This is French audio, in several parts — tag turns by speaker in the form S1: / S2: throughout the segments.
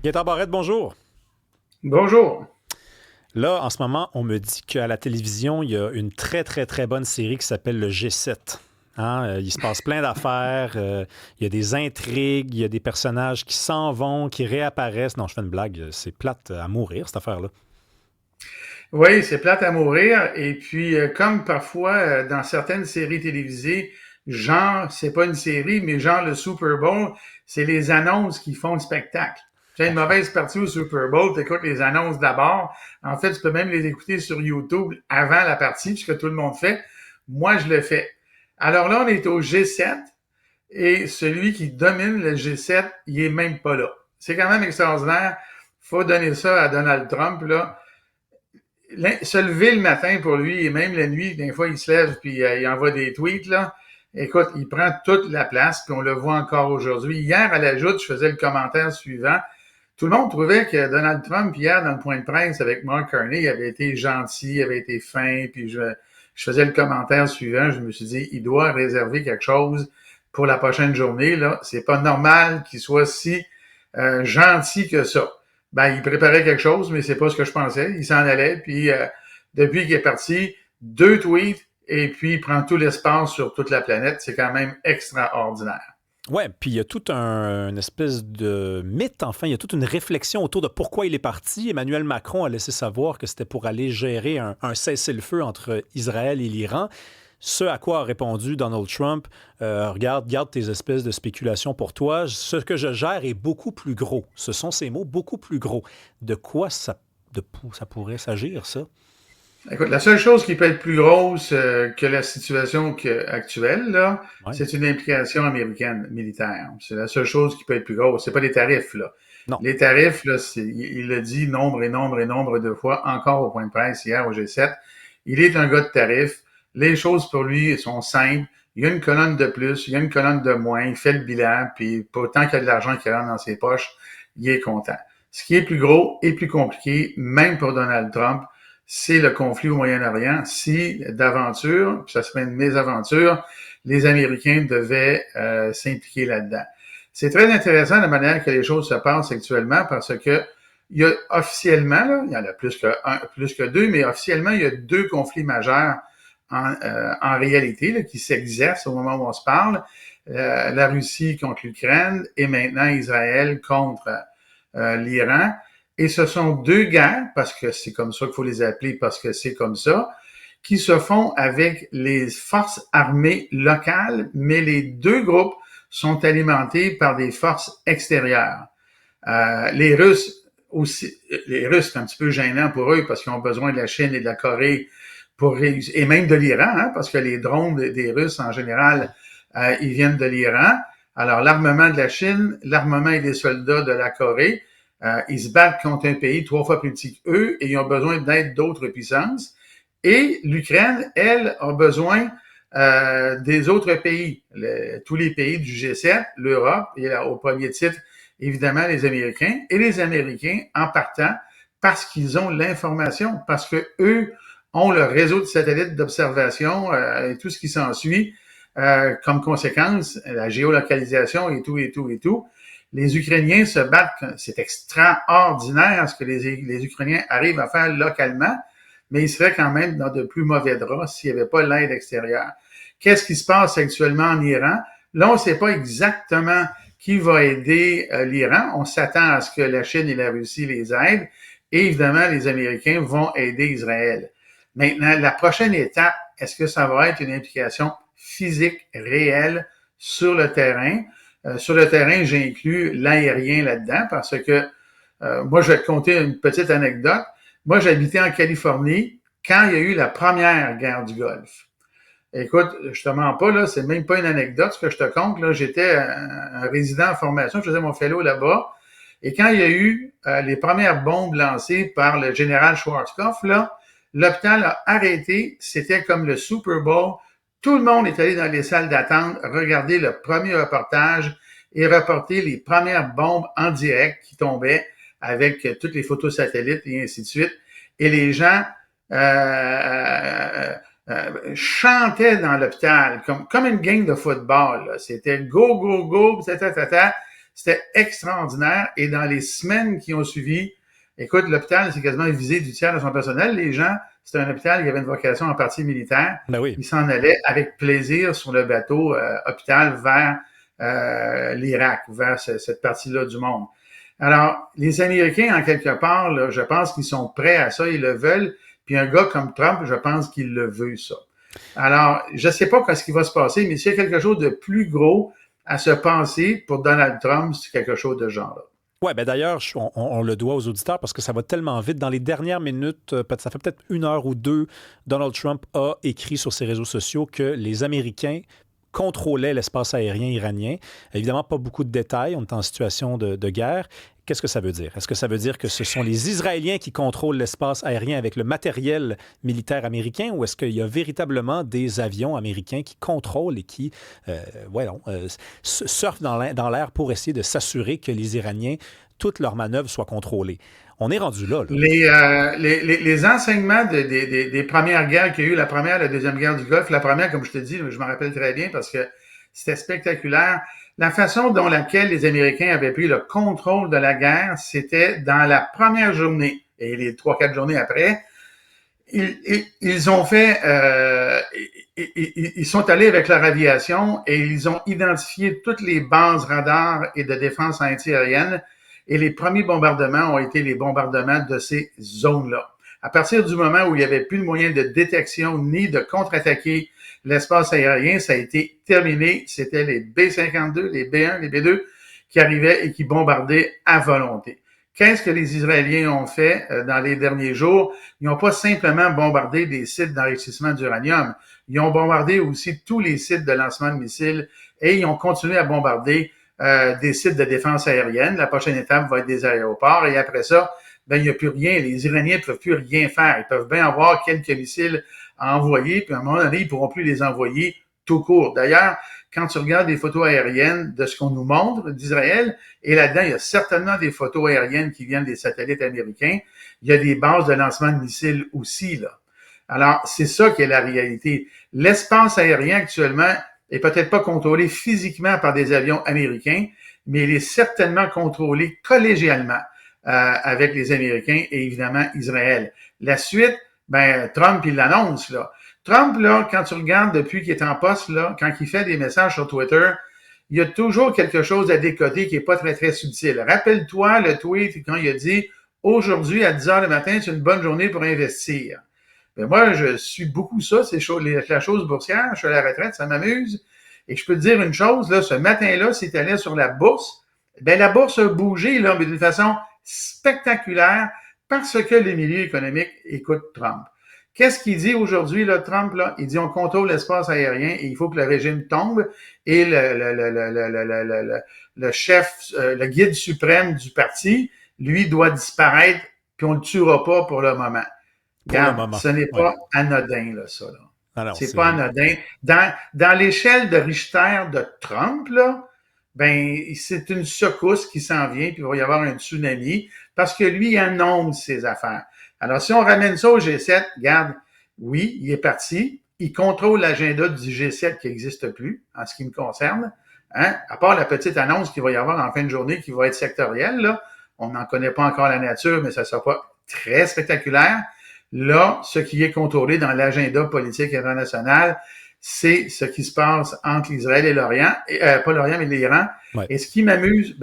S1: Gaëtan Barrette, bonjour.
S2: Bonjour.
S1: Là, en ce moment, on me dit qu'à la télévision, il y a une très, très, très bonne série qui s'appelle le G7. Hein? Il se passe plein d'affaires, il y a des intrigues, il y a des personnages qui s'en vont, qui réapparaissent. Non, je fais une blague, c'est plate à mourir, cette affaire-là.
S2: Oui, c'est plate à mourir. Et puis, comme parfois dans certaines séries télévisées, genre, c'est pas une série, mais genre le Super Bowl, c'est les annonces qui font le spectacle. Tu as une mauvaise partie au Super Bowl, tu écoutes les annonces d'abord. En fait, tu peux même les écouter sur YouTube avant la partie, puisque tout le monde fait. Moi, je le fais. Alors là, on est au G7 et celui qui domine le G7, il est même pas là. C'est quand même extraordinaire. Faut donner ça à Donald Trump, là. Se lever le matin pour lui et même la nuit, des fois il se lève puis il envoie des tweets là. Écoute, il prend toute la place puis on le voit encore aujourd'hui. Hier à la joute, je faisais le commentaire suivant. Tout le monde trouvait que Donald Trump hier dans le point de presse avec Mark Carney avait été gentil, avait été fin puis je faisais le commentaire suivant. Je me suis dit, il doit réserver quelque chose pour la prochaine journée là. C'est pas normal qu'il soit si gentil que ça. Ben, il préparait quelque chose, mais c'est pas ce que je pensais. Il s'en allait, puis depuis qu'il est parti, deux tweets, et puis il prend tout l'espace sur toute la planète. C'est quand même extraordinaire.
S1: Ouais, puis il y a tout une espèce de mythe, enfin, il y a toute une réflexion autour de pourquoi il est parti. Emmanuel Macron a laissé savoir que c'était pour aller gérer un cessez-le-feu entre Israël et l'Iran. Ce à quoi a répondu Donald Trump, regarde, garde tes espèces de spéculations pour toi. Ce que je gère est beaucoup plus gros. Ce sont ces mots beaucoup plus gros. De quoi ça pourrait s'agir, ça?
S2: Écoute, la seule chose qui peut être plus grosse que la situation actuelle, là,
S1: Ouais.
S2: c'est une implication américaine militaire. C'est la seule chose qui peut être plus grosse. C'est pas les tarifs, là.
S1: Non.
S2: Les tarifs, là, il l'a dit nombre et nombre et nombre de fois, encore au point de presse hier au G7. Il est un gars de tarifs. Les choses pour lui sont simples. Il y a une colonne de plus, il y a une colonne de moins. Il fait le bilan, puis pour autant qu'il y a de l'argent qui rentre dans ses poches, il est content. Ce qui est plus gros et plus compliqué, même pour Donald Trump, c'est le conflit au Moyen-Orient. Si d'aventure, puis ça serait une mésaventure, les Américains devaient s'impliquer là-dedans. C'est très intéressant la manière que les choses se passent actuellement parce que il y a officiellement, là, il y en a plus que deux, mais officiellement, il y a deux conflits majeurs en réalité là, qui s'exercent au moment où on se parle. La Russie contre l'Ukraine et maintenant Israël contre l'Iran. Et ce sont deux guerres, parce que c'est comme ça qu'il faut les appeler, parce que c'est comme ça, qui se font avec les forces armées locales, mais les deux groupes sont alimentés par des forces extérieures. Les Russes aussi, les Russes, c'est un petit peu gênant pour eux parce qu'ils ont besoin de la Chine et de la Corée pour réussir, et même de l'Iran, hein, parce que les drones des Russes en général, ils viennent de l'Iran. Alors l'armement de la Chine, l'armement et des soldats de la Corée, ils se battent contre un pays trois fois plus petit qu'eux et ils ont besoin d'aide d'autres puissances. Et l'Ukraine, elle, a besoin des autres pays, tous les pays du G7, l'Europe, et au premier titre, évidemment, les Américains. Et les Américains, en partant, parce qu'ils ont l'information, parce que eux ont le réseau de satellites d'observation et tout ce qui s'ensuit, comme conséquence, la géolocalisation et tout, et tout, et tout. Les Ukrainiens se battent, c'est extraordinaire ce que les Ukrainiens arrivent à faire localement, mais ils seraient quand même dans de plus mauvais draps s'il n'y avait pas l'aide extérieure. Qu'est-ce qui se passe actuellement en Iran? Là, on ne sait pas exactement qui va aider l'Iran. On s'attend à ce que la Chine et la Russie les aident. Et évidemment, les Américains vont aider Israël. Maintenant, la prochaine étape, est-ce que ça va être une implication physique réelle sur le terrain? Sur le terrain, j'inclus l'aérien là-dedans parce que moi, je vais te conter une petite anecdote. Moi, j'habitais en Californie quand il y a eu la première guerre du Golfe. Écoute, je te mens pas, là, c'est même pas une anecdote ce que je te conte. Là, j'étais un résident en formation, je faisais mon fellow là-bas. Et quand il y a eu les premières bombes lancées par le général Schwarzkopf, là, l'hôpital a arrêté. C'était comme le Super Bowl. Tout le monde est allé dans les salles d'attente, regarder le premier reportage et reporter les premières bombes en direct qui tombaient avec toutes les photos satellites et ainsi de suite. Et les gens chantaient dans l'hôpital comme une game de football. Là. C'était go, go, go, ta, ta, ta, ta. C'était extraordinaire. Et dans les semaines qui ont suivi, écoute, l'hôpital s'est quasiment visé du tiers de son personnel. Les gens, c'était un hôpital qui avait une vocation en partie militaire.
S1: Ben oui.
S2: Ils s'en allaient avec plaisir sur le bateau hôpital vers l'Irak, vers cette partie-là du monde. Alors, les Américains, en quelque part, là, je pense qu'ils sont prêts à ça, ils le veulent. Puis un gars comme Trump, je pense qu'il le veut, ça. Alors, je ne sais pas ce qui va se passer, mais s'il y a quelque chose de plus gros à se penser pour Donald Trump, c'est quelque chose de genre-là.
S1: Oui, ben d'ailleurs, on le doit aux auditeurs parce que ça va tellement vite. Dans les dernières minutes, ça fait peut-être 1 heure ou 2, Donald Trump a écrit sur ses réseaux sociaux que les Américains contrôlaient l'espace aérien iranien. Évidemment, pas beaucoup de détails. On est en situation de guerre. Qu'est-ce que ça veut dire? Est-ce que ça veut dire que ce sont les Israéliens qui contrôlent l'espace aérien avec le matériel militaire américain ou est-ce qu'il y a véritablement des avions américains qui contrôlent et qui surfent dans l'air pour essayer de s'assurer que les Iraniens, toutes leurs manœuvres soient contrôlées? On est rendu là.
S2: Les enseignements des premières guerres qu'il y a eu, la première, la deuxième guerre du Golfe, la première, comme je te dis, je m'en rappelle très bien parce que c'était spectaculaire. La façon dont laquelle les Américains avaient pris le contrôle de la guerre, c'était dans la première journée et les 3-4 journées après, ils ont fait, ils sont allés avec leur aviation et ils ont identifié toutes les bases radars et de défense antiaérienne et les premiers bombardements ont été les bombardements de ces zones-là. À partir du moment où il n'y avait plus de moyen de détection ni de contre-attaquer l'espace aérien, ça a été terminé. C'était les B-52, les B-1, les B-2 qui arrivaient et qui bombardaient à volonté. Qu'est-ce que les Israéliens ont fait dans les derniers jours? Ils n'ont pas simplement bombardé des sites d'enrichissement d'uranium. Ils ont bombardé aussi tous les sites de lancement de missiles et ils ont continué à bombarder des sites de défense aérienne. La prochaine étape va être des aéroports et après ça, ben il n'y a plus rien. Les Iraniens ne peuvent plus rien faire. Ils peuvent bien avoir quelques missiles à envoyer, puis à un moment donné, ils ne pourront plus les envoyer tout court. D'ailleurs, quand tu regardes les photos aériennes de ce qu'on nous montre d'Israël, et là-dedans, il y a certainement des photos aériennes qui viennent des satellites américains. Il y a des bases de lancement de missiles aussi, là. Alors, c'est ça qui est la réalité. L'espace aérien actuellement est peut-être pas contrôlé physiquement par des avions américains, mais il est certainement contrôlé collégialement avec les Américains et évidemment Israël. La suite, ben Trump, il l'annonce, là. Trump, là, quand tu regardes depuis qu'il est en poste, là, quand il fait des messages sur Twitter, il y a toujours quelque chose à décoder qui est pas très, très subtil. Rappelle-toi le tweet quand il a dit « Aujourd'hui, à 10 heures le matin, c'est une bonne journée pour investir. » Ben moi, je suis beaucoup ça, c'est la chose boursière, je suis à la retraite, ça m'amuse. Et je peux te dire une chose, là, ce matin-là, si tu allais sur la bourse, ben la bourse a bougé, là, mais d'une façon spectaculaire parce que les milieux économiques écoutent Trump. Qu'est-ce qu'il dit aujourd'hui, là, Trump, là? Il dit on contrôle l'espace aérien et il faut que le régime tombe et le chef, le guide suprême du parti, lui, doit disparaître puis on le tuera pas pour le moment. Regarde, ce n'est pas anodin, là, ça, là. Alors, c'est pas anodin. Dans l'échelle de Richter de Trump, là, ben, c'est une secousse qui s'en vient, puis il va y avoir un tsunami, parce que lui, il annonce ses affaires. Alors, si on ramène ça au G7, regarde, oui, il est parti, il contrôle l'agenda du G7 qui n'existe plus, en ce qui me concerne, hein, à part la petite annonce qu'il va y avoir en fin de journée qui va être sectorielle, là, on n'en connaît pas encore la nature, mais ça ne sera pas très spectaculaire. Là, ce qui est contrôlé dans l'agenda politique international, c'est ce qui se passe entre l'Israël et l'Orient, pas l'Orient, mais l'Iran. Ouais. Et ce qui m'amuse,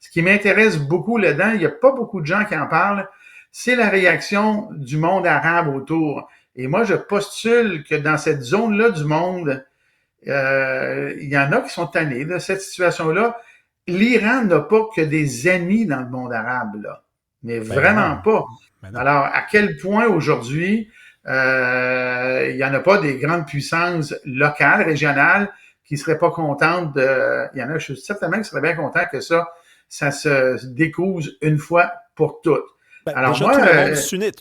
S2: ce qui m'intéresse beaucoup là-dedans, il n'y a pas beaucoup de gens qui en parlent, c'est la réaction du monde arabe autour. Et moi, je postule que dans cette zone-là du monde, il y en a qui sont tannés de cette situation-là. L'Iran n'a pas que des amis dans le monde arabe, là. Mais vraiment pas. Alors, à quel point aujourd'hui, il n'y en a pas des grandes puissances locales, régionales, qui seraient pas contentes de... Il y en a, je suis certainement qui seraient bien contents que ça se découse une fois pour toutes.
S1: Alors déjà,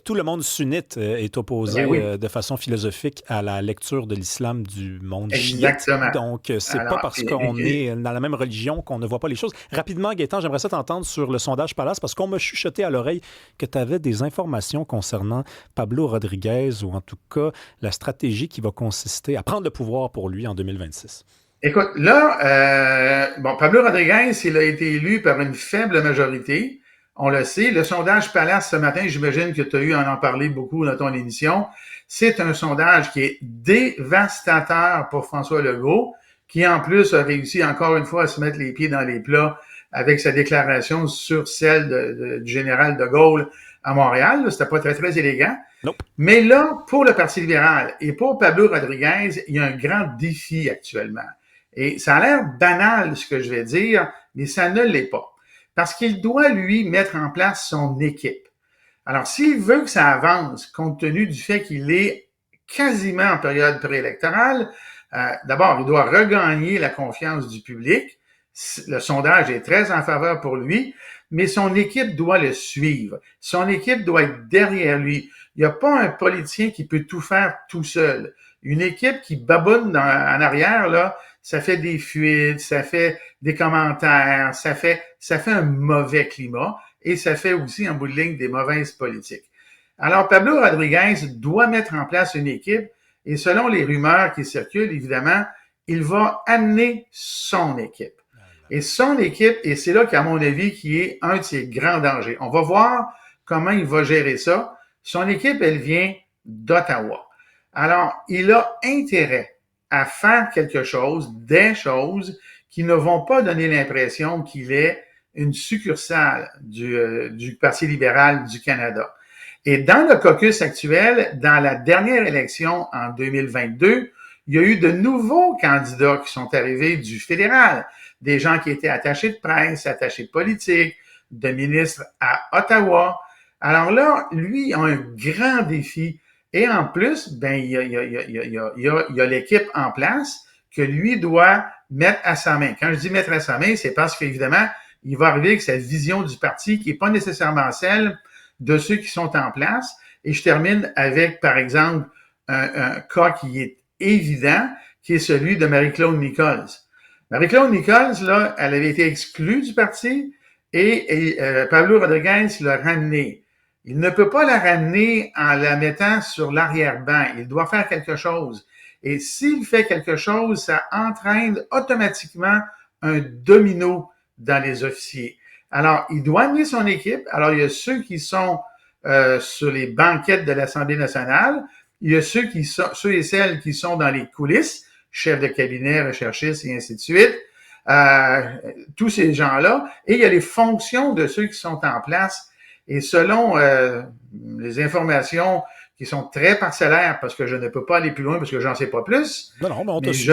S1: tout le monde sunnite est opposé de façon philosophique à la lecture de l'islam du monde chiite. Donc, c'est pas parce qu'on est dans la même religion qu'on ne voit pas les choses. Rapidement, Gaétan, j'aimerais ça t'entendre sur le sondage Palace parce qu'on m'a chuchoté à l'oreille que tu avais des informations concernant Pablo Rodriguez ou en tout cas la stratégie qui va consister à prendre le pouvoir pour lui en 2026.
S2: Écoute, là, Pablo Rodriguez, il a été élu par une faible majorité. On le sait. Le sondage Palace ce matin, j'imagine que tu as eu à en parler beaucoup dans ton émission. C'est un sondage qui est dévastateur pour François Legault, qui en plus a réussi encore une fois à se mettre les pieds dans les plats avec sa déclaration sur celle du général de Gaulle à Montréal. C'était pas très, très élégant.
S1: Nope.
S2: Mais là, pour le Parti libéral et pour Pablo Rodriguez, il y a un grand défi actuellement. Et ça a l'air banal ce que je vais dire, mais ça ne l'est pas. Parce qu'il doit, lui, mettre en place son équipe. Alors, s'il veut que ça avance, compte tenu du fait qu'il est quasiment en période préélectorale, d'abord, il doit regagner la confiance du public. Le sondage est très en faveur pour lui, mais son équipe doit le suivre. Son équipe doit être derrière lui. Il n'y a pas un politicien qui peut tout faire tout seul. Une équipe qui baboune en arrière, là, ça fait des fuites, ça fait des commentaires, ça fait un mauvais climat et ça fait aussi en bout de ligne des mauvaises politiques. Alors, Pablo Rodriguez doit mettre en place une équipe et selon les rumeurs qui circulent, évidemment, il va amener son équipe. Et son équipe, et c'est là qu'à mon avis, qui est un de ses grands dangers. On va voir comment il va gérer ça. Son équipe, elle vient d'Ottawa. Alors, il a intérêt à faire quelque chose, des choses qui ne vont pas donner l'impression qu'il est une succursale du Parti libéral du Canada. Et dans le caucus actuel, dans la dernière élection en 2022, il y a eu de nouveaux candidats qui sont arrivés du fédéral, des gens qui étaient attachés de presse, attachés de politique, de ministres à Ottawa. Alors là, lui a un grand défi. Et en plus, ben, il y a l'équipe en place que lui doit mettre à sa main. Quand je dis mettre à sa main, c'est parce qu'évidemment, il va arriver avec sa vision du parti qui n'est pas nécessairement celle de ceux qui sont en place. Et je termine avec, par exemple, un cas qui est évident, qui est celui de Marie-Claude Nichols. Marie-Claude Nichols, là, elle avait été exclue du parti et Pablo Rodriguez l'a ramenée. Il ne peut pas la ramener en la mettant sur l'arrière-ban. Il doit faire quelque chose. Et s'il fait quelque chose, ça entraîne automatiquement un domino dans les officiers. Alors, il doit amener son équipe. Alors, il y a ceux qui sont sur les banquettes de l'Assemblée nationale. Il y a ceux et celles qui sont dans les coulisses, chefs de cabinet, recherchistes et ainsi de suite. Tous ces gens-là. Et il y a les fonctions de ceux qui sont en place. Et selon les informations qui sont très parcellaires, parce que je ne peux pas aller plus loin parce que j'en sais pas plus,
S1: Non, mais on te
S2: mais
S1: suit.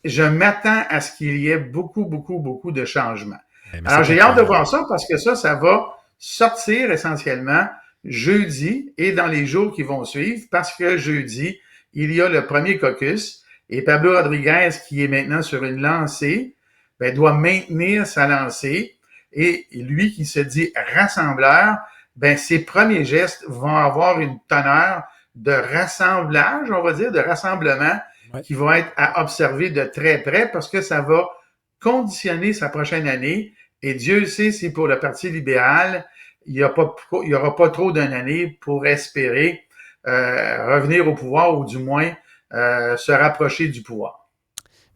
S2: je m'attends à ce qu'il y ait beaucoup, beaucoup, beaucoup de changements.
S1: Mais
S2: Alors,
S1: c'est
S2: j'ai hâte de
S1: incroyable.
S2: voir ça parce que ça va sortir essentiellement jeudi et dans les jours qui vont suivre parce que jeudi, il y a le premier caucus et Pablo Rodriguez, qui est maintenant sur une lancée, ben, doit maintenir sa lancée et lui qui se dit rassembleur, ben, ses premiers gestes vont avoir une teneur de rassemblage, on va dire, de rassemblement
S1: Ouais.
S2: qui va être à observer de très près parce que ça va conditionner sa prochaine année. Et Dieu sait si pour le Parti libéral, il n'y aura pas trop d'une année pour espérer revenir au pouvoir ou du moins se rapprocher du pouvoir.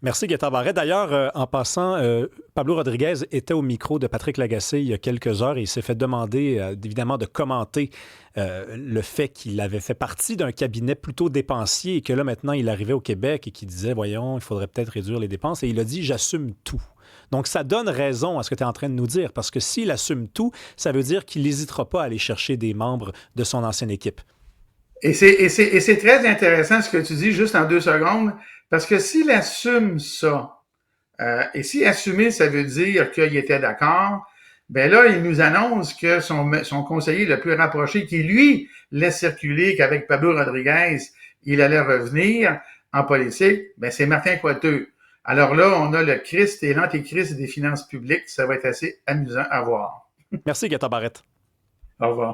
S1: Merci, Gaëtan Barret. D'ailleurs, en passant, Pablo Rodriguez était au micro de Patrick Lagacé il y a quelques heures et il s'est fait demander, évidemment, de commenter le fait qu'il avait fait partie d'un cabinet plutôt dépensier et que là, maintenant, il arrivait au Québec et qu'il disait, voyons, il faudrait peut-être réduire les dépenses. Et il a dit, j'assume tout. Donc, ça donne raison à ce que tu es en train de nous dire, parce que s'il assume tout, ça veut dire qu'il n'hésitera pas à aller chercher des membres de son ancienne équipe.
S2: Et c'est très intéressant ce que tu dis juste en 2 secondes, parce que s'il assume ça, et si assumer, ça veut dire qu'il était d'accord, ben là, il nous annonce que son conseiller le plus rapproché, qui lui laisse circuler qu'avec Pablo Rodriguez, il allait revenir en politique, ben c'est Martin Coiteux. Alors là, on a le Christ et l'antéchrist des finances publiques. Ça va être assez amusant à voir.
S1: Merci, Gaëtan Barret.
S2: Au revoir.